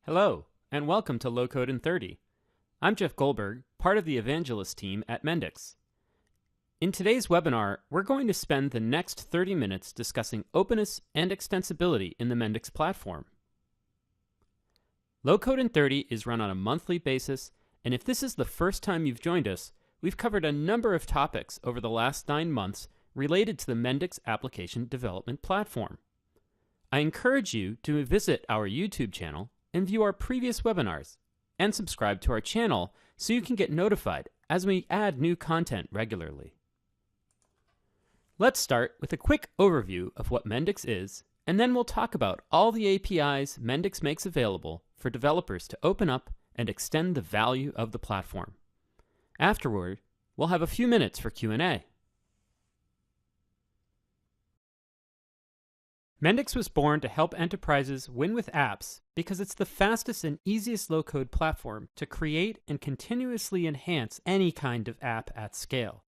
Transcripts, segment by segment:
Hello, and welcome to Low Code in 30. I'm Jeff Goldberg, part of the Evangelist team at Mendix. In today's webinar, we're going to spend the next 30 minutes discussing openness and extensibility in the Mendix platform. Low Code in 30 is run on a monthly basis, and if this is the first time you've joined us, we've covered a number of topics over the last 9 months related to the Mendix application development platform. I encourage you to visit our YouTube channel and view our previous webinars, and subscribe to our channel so you can get notified as we add new content regularly. Let's start with a quick overview of what Mendix is, and then we'll talk about all the APIs Mendix makes available for developers to open up and extend the value of the platform. Afterward, we'll have a few minutes for Q&A. Mendix was born to help enterprises win with apps because it's the fastest and easiest low-code platform to create and continuously enhance any kind of app at scale,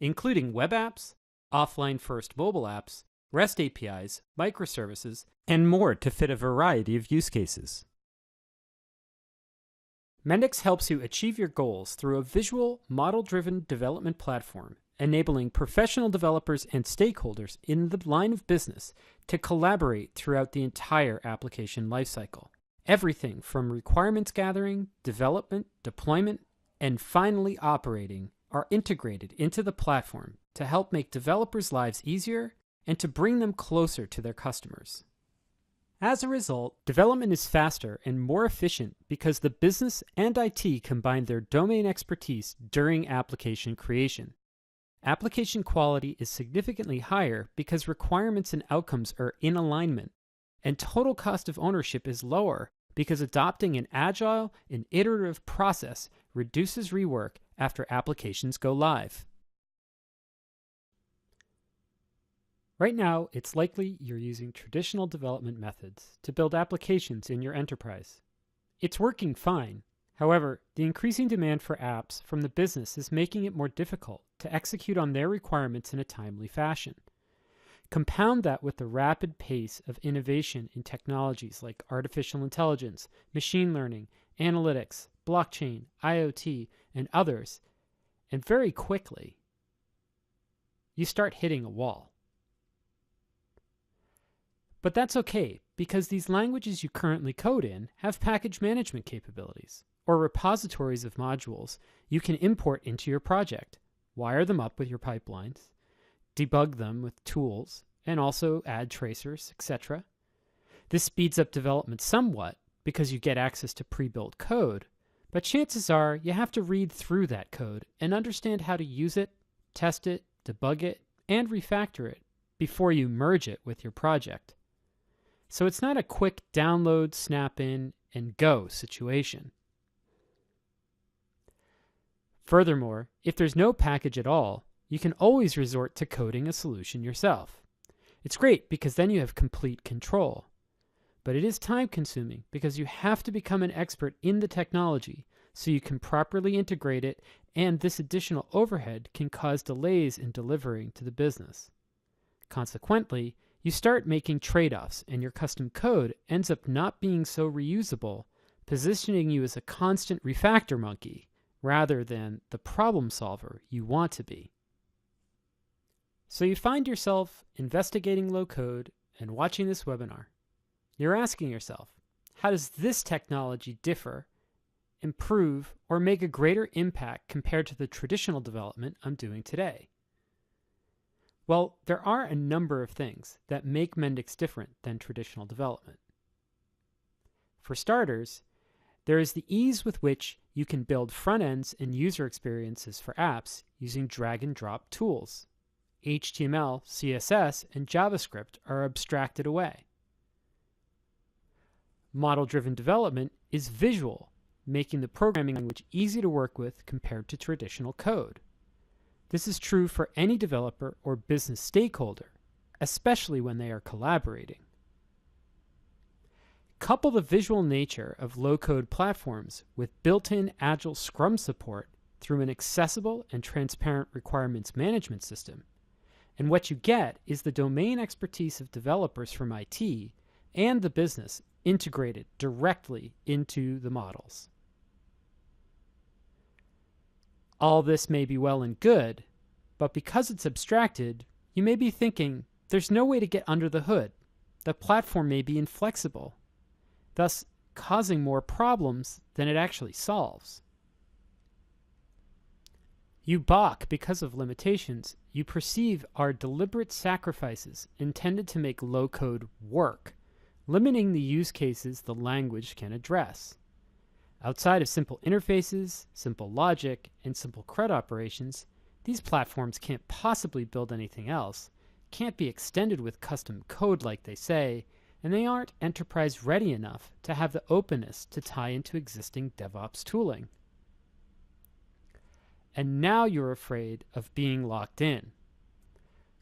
including web apps, offline-first mobile apps, REST APIs, microservices, and more to fit a variety of use cases. Mendix helps you achieve your goals through a visual, model-driven development platform, enabling professional developers and stakeholders in the line of business to collaborate throughout the entire application lifecycle. Everything from requirements gathering, development, deployment, and finally operating are integrated into the platform to help make developers' lives easier and to bring them closer to their customers. As a result, development is faster and more efficient because the business and IT combine their domain expertise during application creation. Application quality is significantly higher because requirements and outcomes are in alignment, and total cost of ownership is lower because adopting an agile and iterative process reduces rework after applications go live. Right now, it's likely you're using traditional development methods to build applications in your enterprise. It's working fine. However, the increasing demand for apps from the business is making it more difficult to execute on their requirements in a timely fashion. Compound that with the rapid pace of innovation in technologies like artificial intelligence, machine learning, analytics, blockchain, IoT, and others, and very quickly, you start hitting a wall. But that's okay, because these languages you currently code in have package management capabilities, or repositories of modules you can import into your project, wire them up with your pipelines, debug them with tools, and also add tracers, etc. This speeds up development somewhat because you get access to pre-built code, but chances are you have to read through that code and understand how to use it, test it, debug it, and refactor it before you merge it with your project. So it's not a quick download, snap in, and go situation. Furthermore, if there's no package at all, you can always resort to coding a solution yourself. It's great because then you have complete control. But it is time-consuming because you have to become an expert in the technology so you can properly integrate it, and this additional overhead can cause delays in delivering to the business. Consequently, you start making trade-offs and your custom code ends up not being so reusable, positioning you as a constant refactor monkey rather than the problem solver you want to be. So you find yourself investigating low code and watching this webinar. You're asking yourself, how does this technology differ, improve, or make a greater impact compared to the traditional development I'm doing today? Well, there are a number of things that make Mendix different than traditional development. For starters, there is the ease with which you can build front ends and user experiences for apps using drag and drop tools. HTML, CSS, and JavaScript are abstracted away. Model-driven development is visual, making the programming language easy to work with compared to traditional code. This is true for any developer or business stakeholder, especially when they are collaborating. Couple the visual nature of low-code platforms with built-in agile Scrum support through an accessible and transparent requirements management system, and what you get is the domain expertise of developers from IT and the business integrated directly into the models. All this may be well and good, but because it's abstracted, you may be thinking there's no way to get under the hood. The platform may be inflexible, thus causing more problems than it actually solves. You balk because of limitations you perceive are deliberate sacrifices intended to make low-code work, limiting the use cases the language can address. Outside of simple interfaces, simple logic, and simple CRUD operations, these platforms can't possibly build anything else, can't be extended with custom code like they say, and they aren't enterprise ready enough to have the openness to tie into existing DevOps tooling. And now you're afraid of being locked in.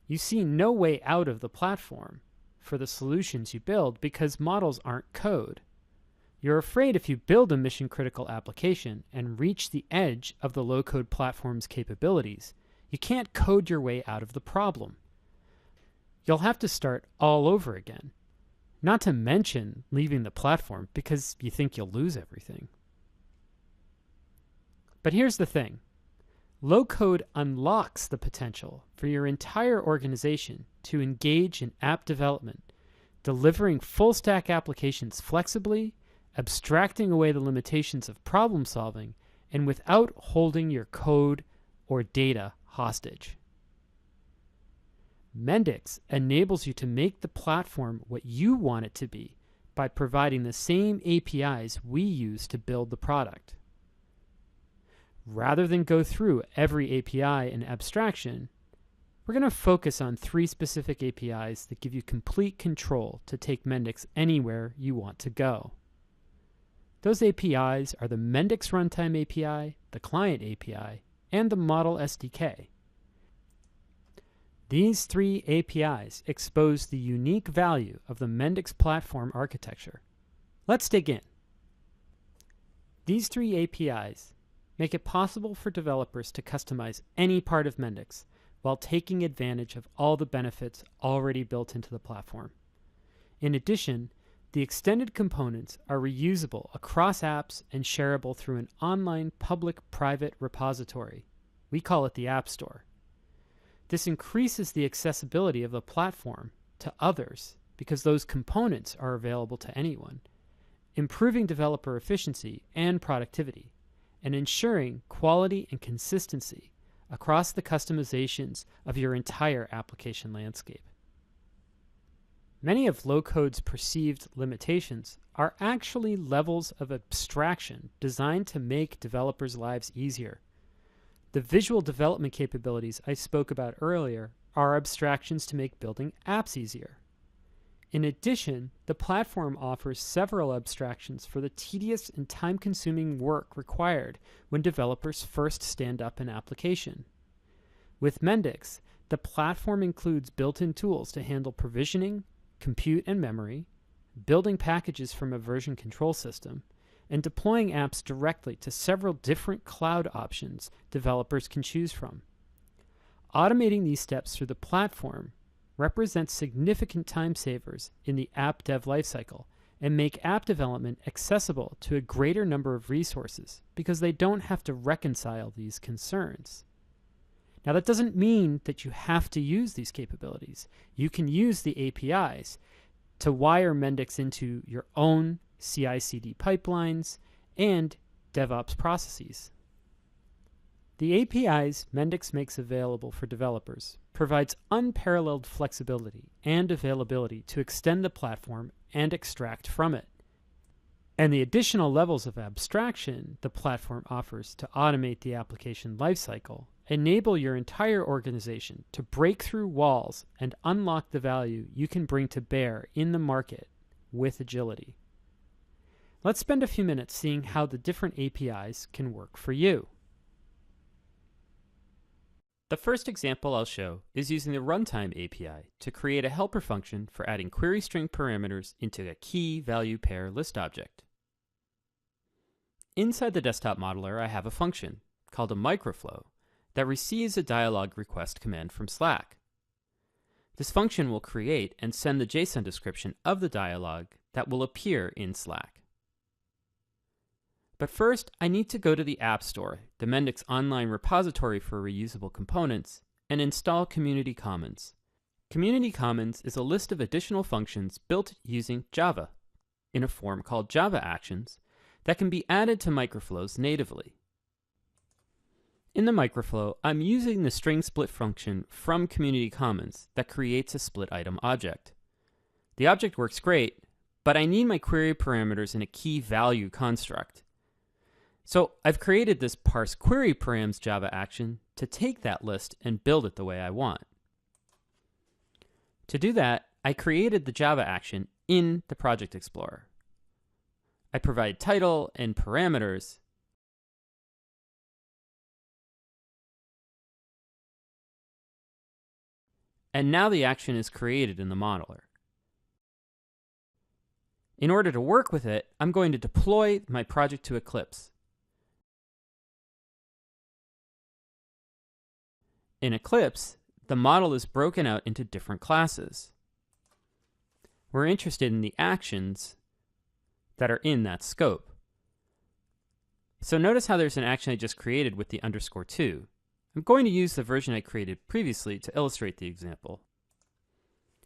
You see no way out of the platform for the solutions you build because models aren't code. You're afraid if you build a mission-critical application and reach the edge of the low-code platform's capabilities, you can't code your way out of the problem. You'll have to start all over again, not to mention leaving the platform because you think you'll lose everything. But here's the thing. Low-code unlocks the potential for your entire organization to engage in app development, delivering full-stack applications flexibly, abstracting away the limitations of problem-solving, and without holding your code or data hostage. Mendix enables you to make the platform what you want it to be by providing the same APIs we use to build the product. Rather than go through every API and abstraction, we're going to focus on 3 specific APIs that give you complete control to take Mendix anywhere you want to go. Those APIs are the Mendix Runtime API, the Client API, and the Model SDK. These 3 APIs expose the unique value of the Mendix platform architecture. Let's dig in. These 3 APIs make it possible for developers to customize any part of Mendix while taking advantage of all the benefits already built into the platform. In addition, the extended components are reusable across apps and shareable through an online public-private repository. We call it the Appstore. This increases the accessibility of the platform to others because those components are available to anyone, improving developer efficiency and productivity, and ensuring quality and consistency across the customizations of your entire application landscape. Many of low-code's perceived limitations are actually levels of abstraction designed to make developers' lives easier. The visual development capabilities I spoke about earlier are abstractions to make building apps easier. In addition, the platform offers several abstractions for the tedious and time-consuming work required when developers first stand up an application. With Mendix, the platform includes built-in tools to handle provisioning, compute and memory, building packages from a version control system, and deploying apps directly to several different cloud options developers can choose from. Automating these steps through the platform represents significant time savers in the app dev lifecycle and make app development accessible to a greater number of resources because they don't have to reconcile these concerns. Now, that doesn't mean that you have to use these capabilities. You can use the APIs to wire Mendix into your own CI/CD pipelines and DevOps processes. The APIs Mendix makes available for developers provides unparalleled flexibility and availability to extend the platform and extract from it. And the additional levels of abstraction the platform offers to automate the application lifecycle enable your entire organization to break through walls and unlock the value you can bring to bear in the market with agility. Let's spend a few minutes seeing how the different APIs can work for you. The first example I'll show is using the Runtime API to create a helper function for adding query string parameters into a key value pair list object. Inside the desktop modeler, I have a function called a microflow that receives a dialog request command from Slack. This function will create and send the JSON description of the dialog that will appear in Slack. But first, I need to go to the Appstore, the Mendix online repository for reusable components, and install Community Commons. Community Commons is a list of additional functions built using Java in a form called Java Actions that can be added to microflows natively. In the microflow, I'm using the string split function from Community Commons that creates a split item object. The object works great, but I need my query parameters in a key value construct. So I've created this parse query params Java action to take that list and build it the way I want. To do that, I created the Java action in the Project Explorer. I provide title and parameters, and now the action is created in the modeler. In order to work with it, I'm going to deploy my project to Eclipse. In Eclipse, the model is broken out into different classes. We're interested in the actions that are in that scope. So notice how there's an action I just created with the _2. I'm going to use the version I created previously to illustrate the example.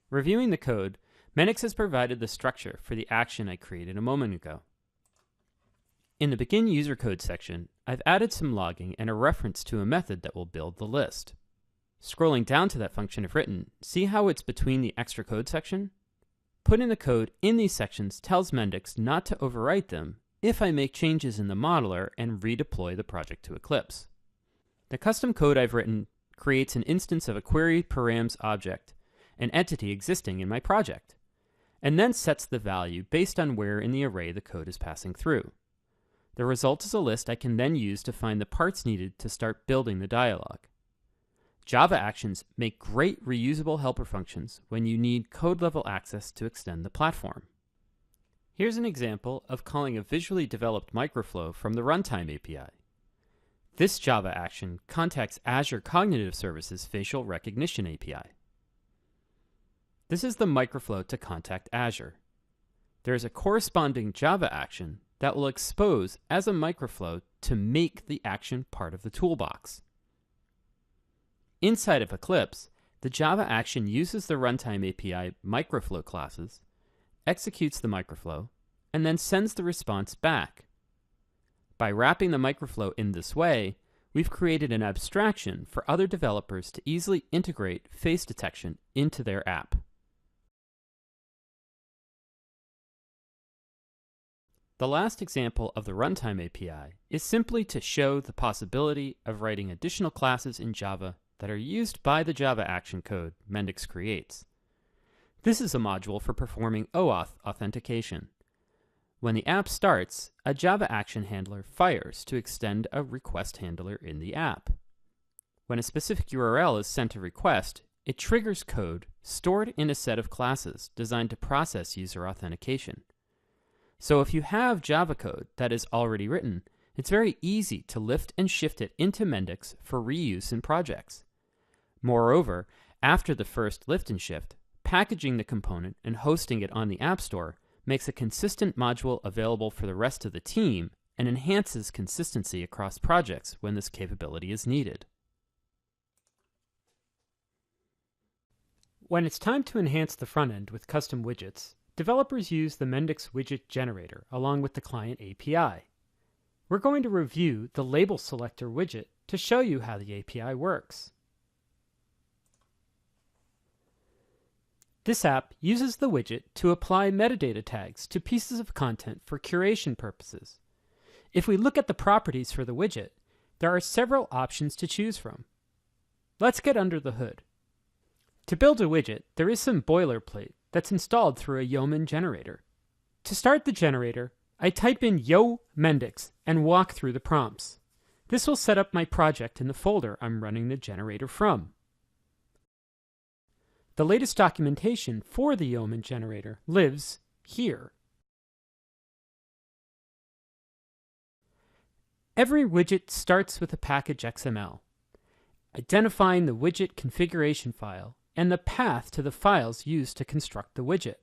Reviewing the code, Mendix has provided the structure for the action I created a moment ago. In the Begin User Code section, I've added some logging and a reference to a method that will build the list. Scrolling down to that function if written, see how it's between the extra code section? Putting the code in these sections tells Mendix not to overwrite them if I make changes in the modeler and redeploy the project to Eclipse. The custom code I've written creates an instance of a query params object, an entity existing in my project, and then sets the value based on where in the array the code is passing through. The result is a list I can then use to find the parts needed to start building the dialog. Java actions make great reusable helper functions when you need code-level access to extend the platform. Here's an example of calling a visually developed microflow from the Runtime API. This Java action contacts Azure Cognitive Services Facial Recognition API. This is the microflow to contact Azure. There is a corresponding Java action that will expose as a microflow to make the action part of the toolbox. Inside of Eclipse, the Java action uses the Runtime API microflow classes, executes the microflow, and then sends the response back. By wrapping the microflow in this way, we've created an abstraction for other developers to easily integrate face detection into their app. The last example of the Runtime API is simply to show the possibility of writing additional classes in Java that are used by the Java action code Mendix creates. This is a module for performing OAuth authentication. When the app starts, a Java action handler fires to extend a request handler in the app. When a specific URL is sent to request, it triggers code stored in a set of classes designed to process user authentication. So if you have Java code that is already written, it's very easy to lift and shift it into Mendix for reuse in projects. Moreover, after the first lift and shift, packaging the component and hosting it on the Appstore makes a consistent module available for the rest of the team and enhances consistency across projects when this capability is needed. When it's time to enhance the front end with custom widgets, developers use the Mendix Widget Generator along with the client API. We're going to review the Label Selector widget to show you how the API works. This app uses the widget to apply metadata tags to pieces of content for curation purposes. If we look at the properties for the widget, there are several options to choose from. Let's get under the hood. To build a widget, there is some boilerplate that's installed through a Yeoman generator. To start the generator, I type in Yo Mendix and walk through the prompts. This will set up my project in the folder I'm running the generator from. The latest documentation for the Yeoman generator lives here. Every widget starts with a package XML. Identifying the widget configuration file and the path to the files used to construct the widget.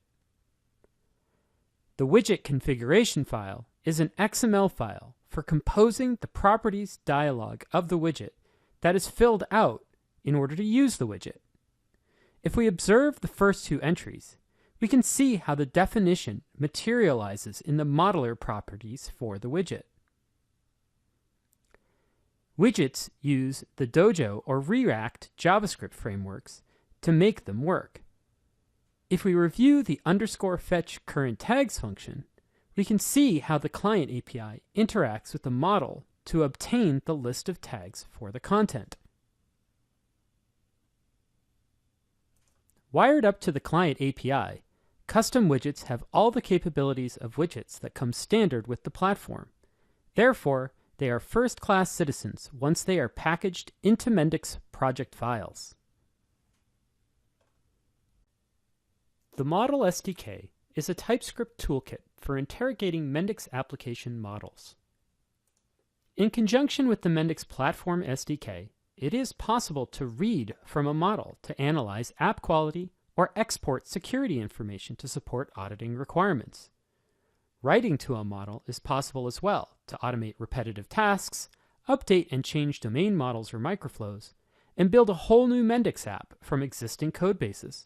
The widget configuration file is an XML file for composing the properties dialog of the widget that is filled out in order to use the widget. If we observe the first two entries, we can see how the definition materializes in the modeler properties for the widget. Widgets use the Dojo or React JavaScript frameworks to make them work. If we review the _fetch current tags function, we can see how the client API interacts with the model to obtain the list of tags for the content. Wired up to the client API, custom widgets have all the capabilities of widgets that come standard with the platform. Therefore, they are first-class citizens once they are packaged into Mendix project files. The Model SDK is a TypeScript toolkit for interrogating Mendix application models. In conjunction with the Mendix Platform SDK, it is possible to read from a model to analyze app quality or export security information to support auditing requirements. Writing to a model is possible as well to automate repetitive tasks, update and change domain models or microflows, and build a whole new Mendix app from existing codebases.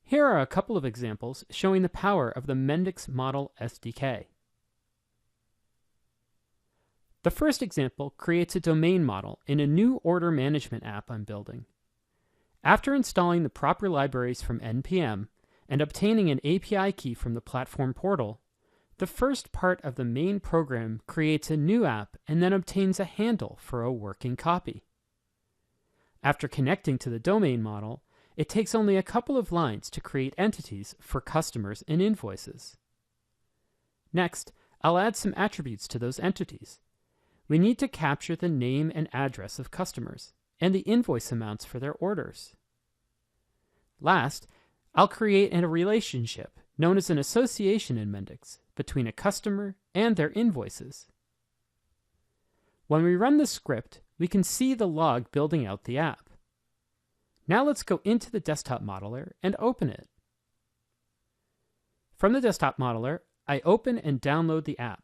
Here are a couple of examples showing the power of the Mendix Model SDK. The first example creates a domain model in a new order management app I'm building. After installing the proper libraries from NPM and obtaining an API key from the platform portal, the first part of the main program creates a new app and then obtains a handle for a working copy. After connecting to the domain model, it takes only a couple of lines to create entities for customers and invoices. Next, I'll add some attributes to those entities. We need to capture the name and address of customers and the invoice amounts for their orders. Last, I'll create a relationship known as an association in Mendix between a customer and their invoices. When we run the script, we can see the log building out the app. Now let's go into the desktop modeler and open it. From the desktop modeler, I open and download the app.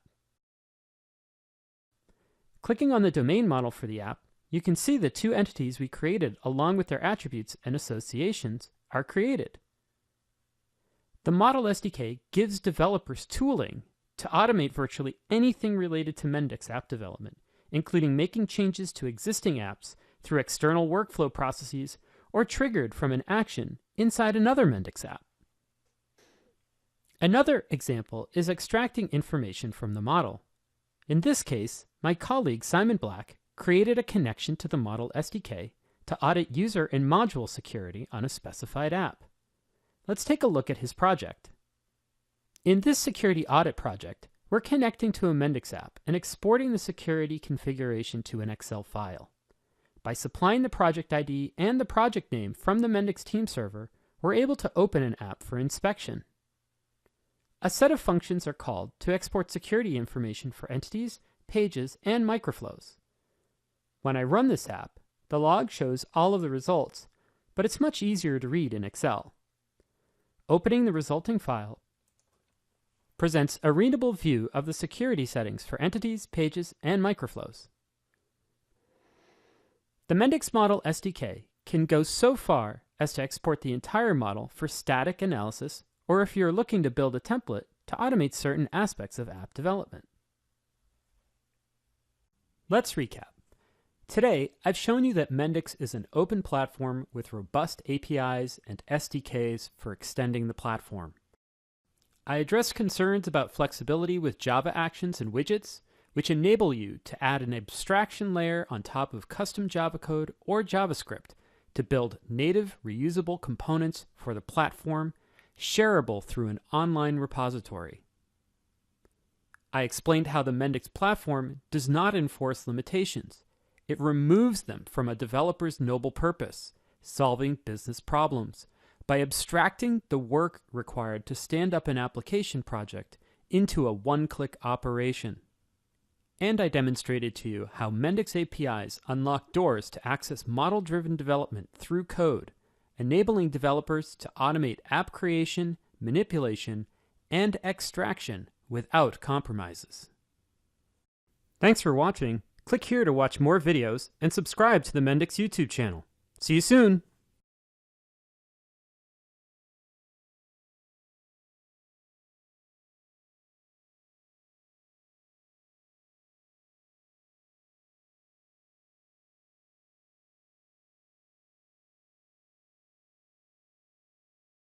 Clicking on the domain model for the app, you can see the two entities we created along with their attributes and associations are created. The Model SDK gives developers tooling to automate virtually anything related to Mendix app development, including making changes to existing apps through external workflow processes or triggered from an action inside another Mendix app. Another example is extracting information from the model. In this case, my colleague Simon Black created a connection to the Model SDK to audit user and module security on a specified app. Let's take a look at his project. In this security audit project, we're connecting to a Mendix app and exporting the security configuration to an Excel file. By supplying the project ID and the project name from the Mendix team server, we're able to open an app for inspection. A set of functions are called to export security information for entities, pages, and microflows. When I run this app, the log shows all of the results, but it's much easier to read in Excel. Opening the resulting file presents a readable view of the security settings for entities, pages, and microflows. The Mendix Model SDK can go so far as to export the entire model for static analysis, or if you're looking to build a template to automate certain aspects of app development. Let's recap. Today, I've shown you that Mendix is an open platform with robust APIs and SDKs for extending the platform. I addressed concerns about flexibility with Java actions and widgets, which enable you to add an abstraction layer on top of custom Java code or JavaScript to build native reusable components for the platform, shareable through an online repository. I explained how the Mendix platform does not enforce limitations. It removes them from a developer's noble purpose, solving business problems, by abstracting the work required to stand up an application project into a one-click operation. And I demonstrated to you how Mendix APIs unlock doors to access model-driven development through code, enabling developers to automate app creation, manipulation, and extraction without compromises. Thanks for watching. Click here to watch more videos and subscribe to the Mendix YouTube channel. See you soon!